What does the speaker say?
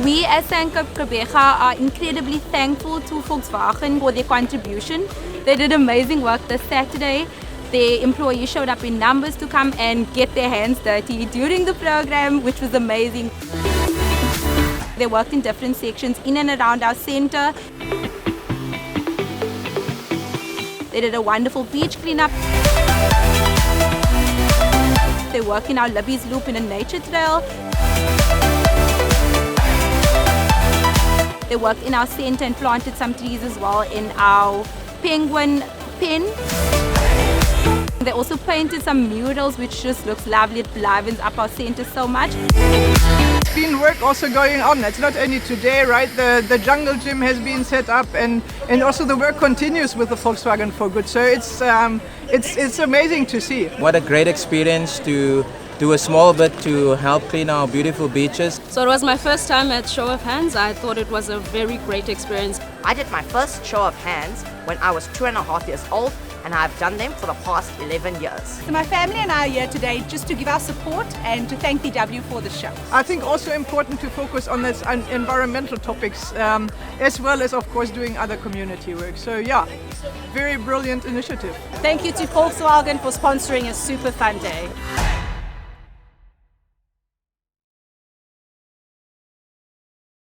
We as SANCCOB are incredibly thankful to Volkswagen for their contribution. They did amazing work this Saturday. The employees showed up in numbers to come and get their hands dirty during the program, which was amazing. They worked in different sections in and around our center. They did a wonderful beach cleanup. They worked in our Libby's Loop in a nature trail. They worked in our center and planted some trees as well in our penguin pen. They also painted some murals, which just looks lovely. It livens up our center so much. There's been work also going on. It's not only today, right? The jungle gym has been set up, and also the work continues with the Volkswagen for Good. So it's amazing to see. What a great experience to do a small bit to help clean our beautiful beaches. So it was my first time at Show of Hands. I thought it was a very great experience. I did my first show of hands when I was 2.5 years old, and I've done them for the past 11 years. So my family and I are here today just to give our support and to thank VW for the show. I think also important to focus on this environmental topics, as well as, of course, doing other community work. So yeah, very brilliant initiative. Thank you to Volkswagen for sponsoring a super fun day.